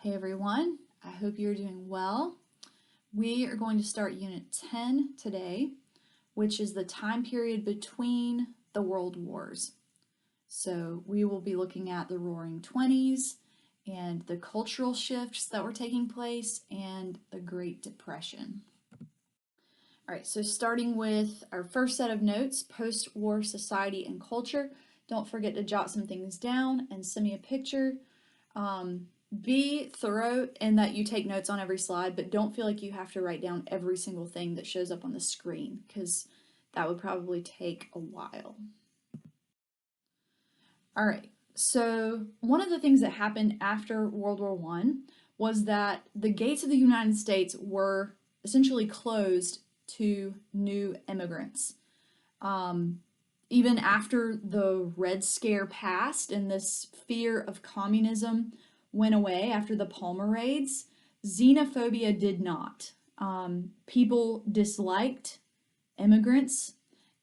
Hey everyone, I hope you're doing well. We are going to start Unit 10 today, which is the time period between the World Wars. So we will be looking at the Roaring Twenties and the cultural shifts that were taking place and the Great Depression. All right, so starting with our first set of notes, post-war society and culture. Don't forget to jot some things down and send me a picture. Be thorough in that you take notes on every slide, but don't feel like you have to write down every single thing that shows up on the screen because that would probably take a while. All right, so one of the things that happened after World War I was that the gates of the United States were essentially closed to new immigrants. Even after the Red Scare passed and this fear of communism went away after the Palmer raids, xenophobia did not. People disliked immigrants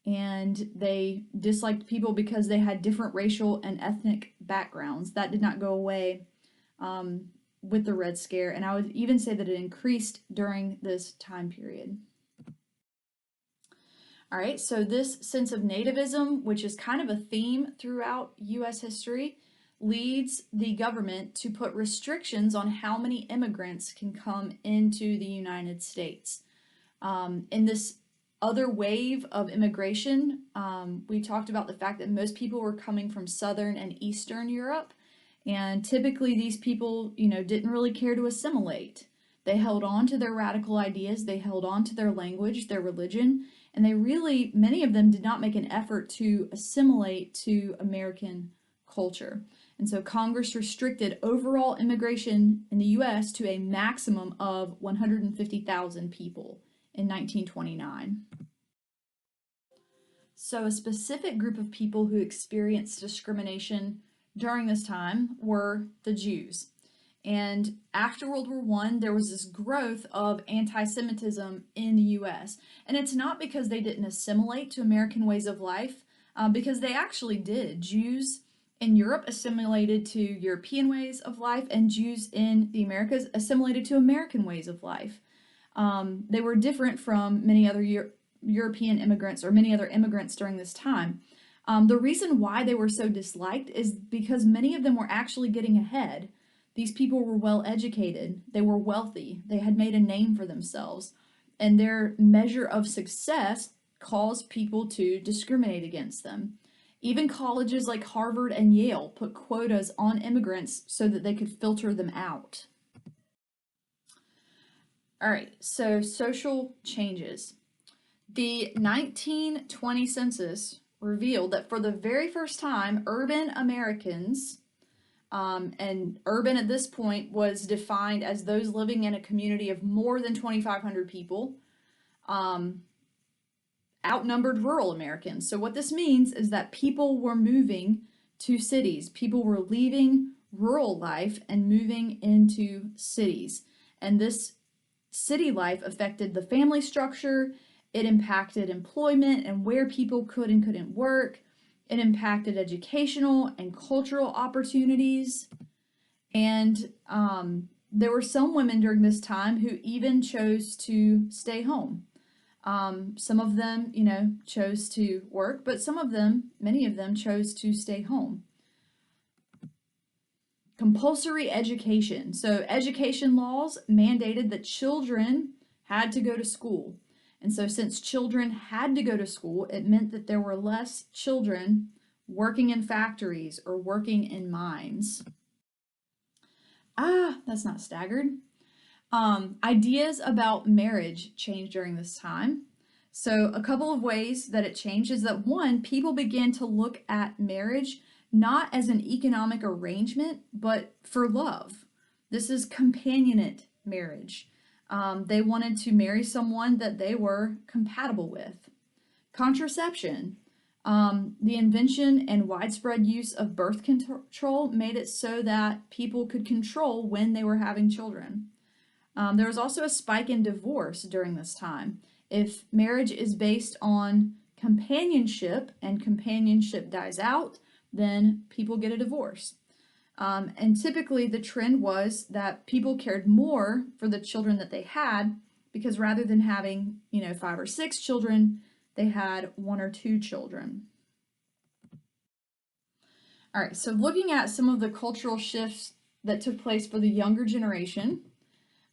and they disliked people because they had different racial and ethnic backgrounds. That did not go away with the Red Scare, and I would even say that it increased during this time period. All right, so this sense of nativism, which is kind of a theme throughout US history, leads the government to put restrictions on how many immigrants can come into the United States. In this other wave of immigration, we talked about the fact that most people were coming from Southern and Eastern Europe, and typically these people, didn't really care to assimilate. They held on to their radical ideas, they held on to their language, their religion, and many of them did not make an effort to assimilate to American culture. And so Congress restricted overall immigration in the US to a maximum of 150,000 people in 1929. So a specific group of people who experienced discrimination during this time were the Jews. And after World War I, there was this growth of anti-Semitism in the US. And it's not because they didn't assimilate to American ways of life, because they actually did. Jews in Europe assimilated to European ways of life, and Jews in the Americas assimilated to American ways of life. They were different from many other European immigrants or many other immigrants during this time. The reason why they were so disliked is because many of them were actually getting ahead. These people were well educated, they were wealthy, they had made a name for themselves, and their measure of success caused people to discriminate against them. Even colleges like Harvard and Yale put quotas on immigrants so that they could filter them out. All right, so social changes. The 1920 census revealed that for the very first time, urban Americans, and urban at this point was defined as those living in a community of more than 2,500 people, outnumbered rural Americans. So what this means is that people were moving to cities. People were leaving rural life and moving into cities. And this city life affected the family structure. It impacted employment and where people could and couldn't work. It impacted educational and cultural opportunities. And there were some women during this time who even chose to stay home. Some of them, chose to work, but many of them chose to stay home. Compulsory education. So education laws mandated that children had to go to school. And so since children had to go to school, it meant that there were less children working in factories or working in mines. That's not staggered. Ideas about marriage changed during this time. So a couple of ways that it changed is that one, people began to look at marriage not as an economic arrangement, but for love. This is companionate marriage. They wanted to marry someone that they were compatible with. Contraception. The invention and widespread use of birth control made it so that people could control when they were having children. There was also a spike in divorce during this time. If marriage is based on companionship and companionship dies out, then people get a divorce. And typically the trend was that people cared more for the children that they had because rather than having, 5 or 6 children, they had 1 or 2 children. All right, so looking at some of the cultural shifts that took place for the younger generation,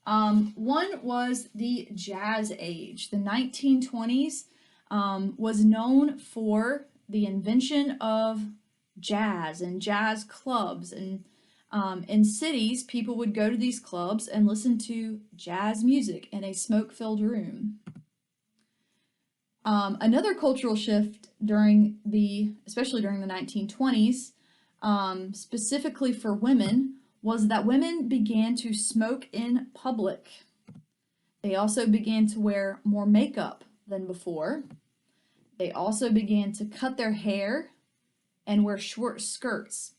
one was the Jazz Age. The 1920s was known for the invention of jazz and jazz clubs. And in cities, people would go to these clubs and listen to jazz music in a smoke-filled room. Another cultural shift especially during the 1920s, specifically for women, was that women began to smoke in public. They also began to wear more makeup than before. They also began to cut their hair and wear short skirts.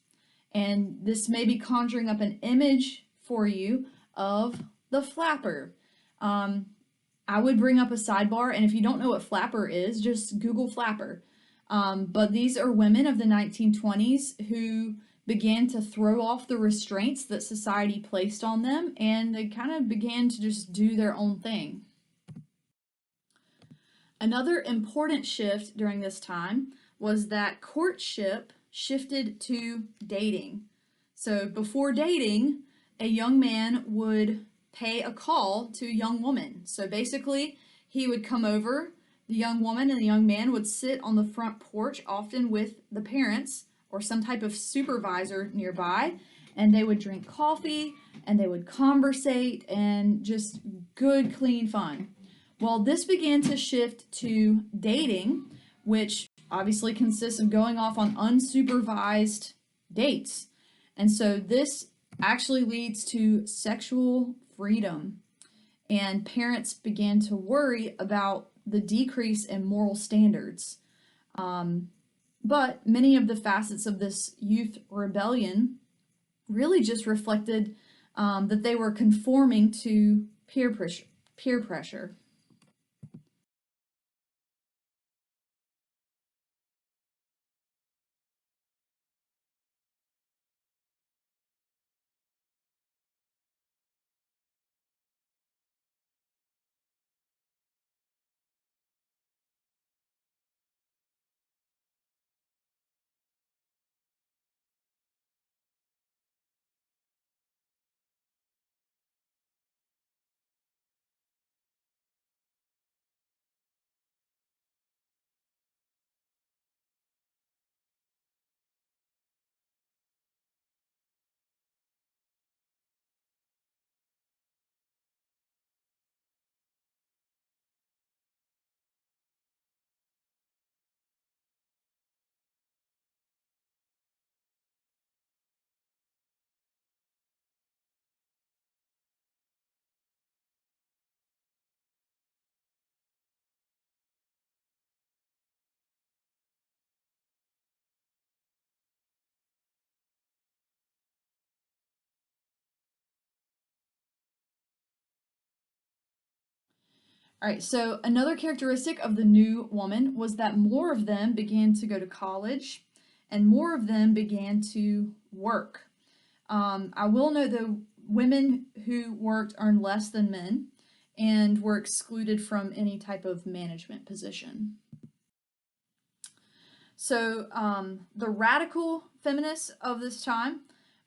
And this may be conjuring up an image for you of the flapper. I would bring up a sidebar, and if you don't know what flapper is, just Google flapper. But these are women of the 1920s who began to throw off the restraints that society placed on them, and they kind of began to just do their own thing. Another important shift during this time was that courtship shifted to dating. So before dating, a young man would pay a call to a young woman. So basically, he would come over, the young woman and the young man would sit on the front porch, often with the parents or some type of supervisor nearby, and they would drink coffee and they would conversate and just good, clean fun. Well, this began to shift to dating, which obviously consists of going off on unsupervised dates. And so this actually leads to sexual freedom. And parents began to worry about the decrease in moral standards. But many of the facets of this youth rebellion really just reflected that they were conforming to peer pressure. All right, so another characteristic of the new woman was that more of them began to go to college and more of them began to work. I will note that women who worked earned less than men and were excluded from any type of management position. So the radical feminists of this time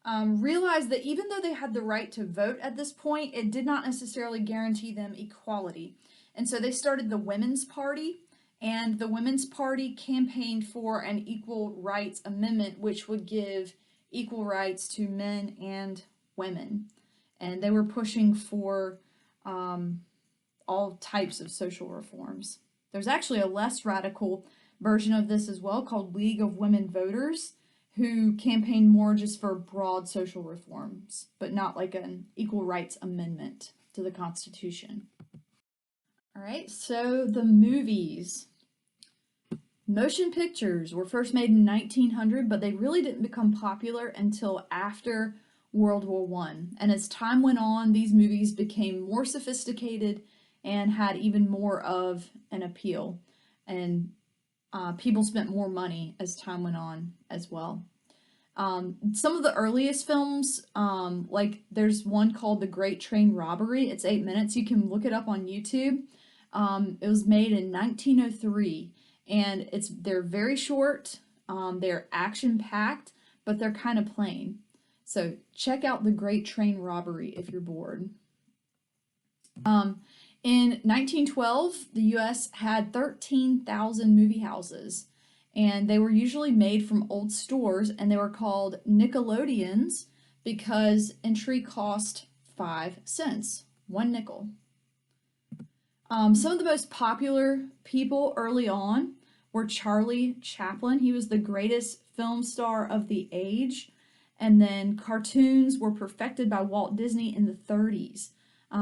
realized that even though they had the right to vote at this point, it did not necessarily guarantee them equality. And so they started the Women's Party, and the Women's Party campaigned for an equal rights amendment, which would give equal rights to men and women. And they were pushing for all types of social reforms. There's actually a less radical version of this as well called League of Women Voters, who campaigned more just for broad social reforms, but not like an equal rights amendment to the Constitution. All right, so the movies. Motion pictures were first made in 1900, but they really didn't become popular until after World War I. And as time went on, these movies became more sophisticated and had even more of an appeal. And people spent more money as time went on as well. Some of the earliest films, like there's one called The Great Train Robbery. It's 8 minutes. You can look it up on YouTube. It was made in 1903, and they're very short. They're action packed, but they're kind of plain. So check out The Great Train Robbery if you're bored. In 1912, the US had 13,000 movie houses, and they were usually made from old stores, and they were called Nickelodeons because entry cost 5 cents, 1 nickel. Some of the most popular people early on were Charlie Chaplin. He was the greatest film star of the age. And then cartoons were perfected by Walt Disney in the 30s.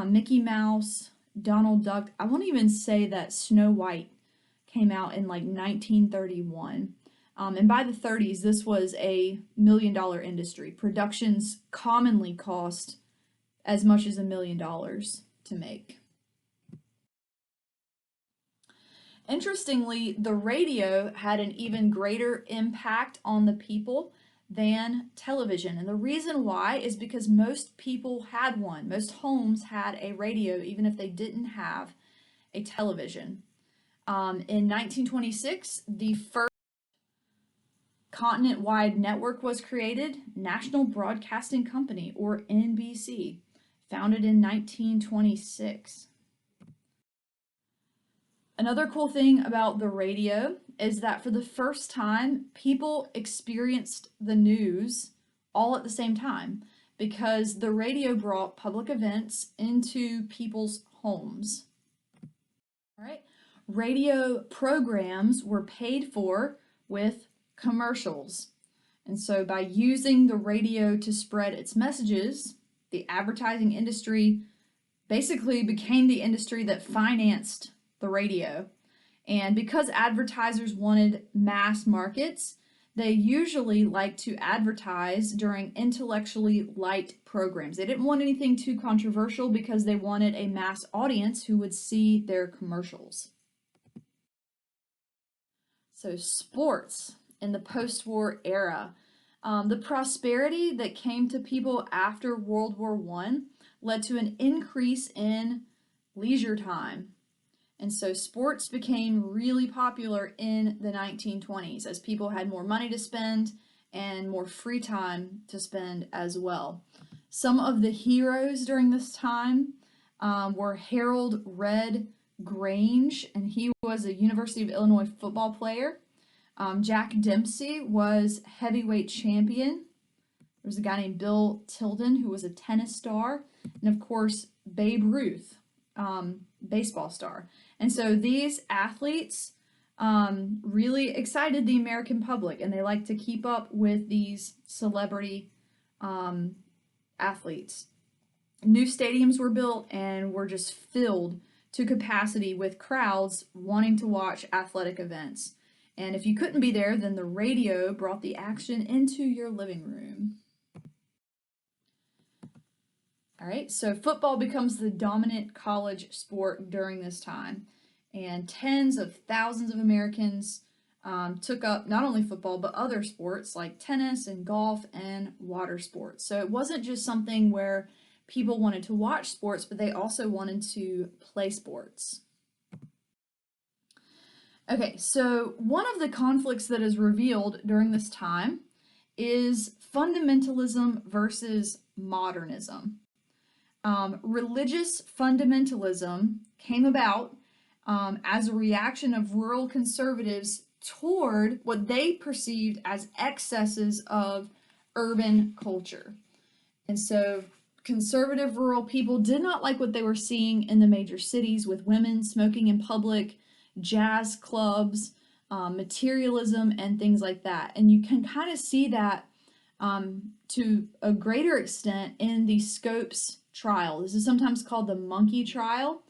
Mickey Mouse, Donald Duck. I won't even say that Snow White came out in like 1931. And by the 30s, this was a $1 million industry. Productions commonly cost as much as $1 million to make. Interestingly, the radio had an even greater impact on the people than television. And the reason why is because most people had one. Most homes had a radio, even if they didn't have a television. In 1926, the first continent-wide network was created, National Broadcasting Company, or NBC, founded in 1926. Another cool thing about the radio is that for the first time, people experienced the news all at the same time because the radio brought public events into people's homes. All right. Radio programs were paid for with commercials. And so by using the radio to spread its messages, the advertising industry basically became the industry that financed the radio. And because advertisers wanted mass markets, they usually like to advertise during intellectually light programs. They didn't want anything too controversial because they wanted a mass audience who would see their commercials. So sports in the post-war era. The prosperity that came to people after World War I led to an increase in leisure time. And so sports became really popular in the 1920s as people had more money to spend and more free time to spend as well. Some of the heroes during this time were Harold Red Grange, and he was a University of Illinois football player. Jack Dempsey was heavyweight champion. There was a guy named Bill Tilden who was a tennis star. And of course, Babe Ruth, baseball star. And so these athletes really excited the American public, and they like to keep up with these celebrity athletes. New stadiums were built and were just filled to capacity with crowds wanting to watch athletic events. And if you couldn't be there, then the radio brought the action into your living room. All right, so football becomes the dominant college sport during this time. And tens of thousands of Americans took up not only football, but other sports like tennis and golf and water sports. So it wasn't just something where people wanted to watch sports, but they also wanted to play sports. Okay, so one of the conflicts that is revealed during this time is fundamentalism versus modernism. Religious fundamentalism came about as a reaction of rural conservatives toward what they perceived as excesses of urban culture. And so conservative rural people did not like what they were seeing in the major cities with women smoking in public, jazz clubs, materialism, and things like that. And you can kind of see that to a greater extent in the Scopes trial. This is sometimes called the monkey trial.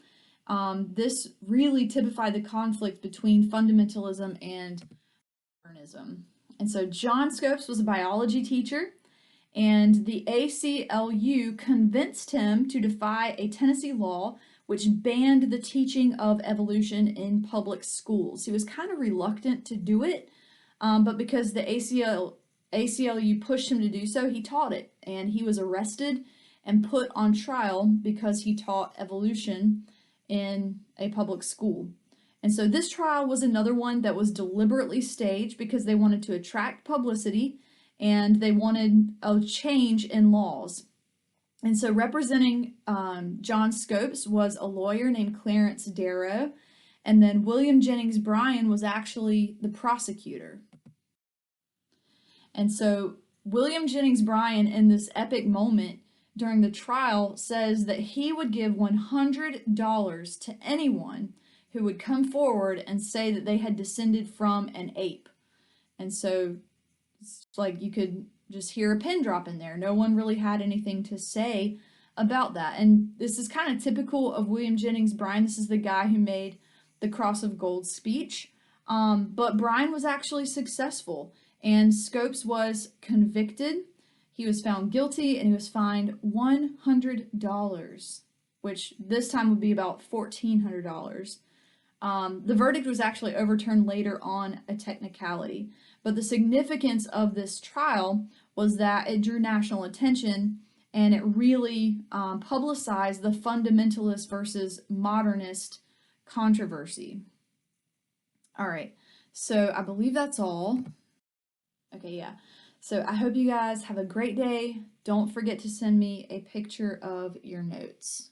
This really typified the conflict between fundamentalism and modernism. And so John Scopes was a biology teacher, and the ACLU convinced him to defy a Tennessee law which banned the teaching of evolution in public schools. He was kind of reluctant to do it, but because the ACLU pushed him to do so, he taught it, and he was arrested and put on trial because he taught evolution in a public school. And so this trial was another one that was deliberately staged because they wanted to attract publicity and they wanted a change in laws. And so representing John Scopes was a lawyer named Clarence Darrow, and then William Jennings Bryan was actually the prosecutor. And so William Jennings Bryan, in this epic moment during the trial, says that he would give $100 to anyone who would come forward and say that they had descended from an ape. And so it's like you could just hear a pin drop in there. No one really had anything to say about that. And this is kind of typical of William Jennings Bryan. This is the guy who made the Cross of Gold speech. But Bryan was actually successful, and Scopes was convicted. He was found guilty and he was fined $100, which this time would be about $1,400. The verdict was actually overturned later on a technicality, but the significance of this trial was that it drew national attention and it really publicized the fundamentalist versus modernist controversy. All right, so I believe that's all. Okay, yeah. So I hope you guys have a great day. Don't forget to send me a picture of your notes.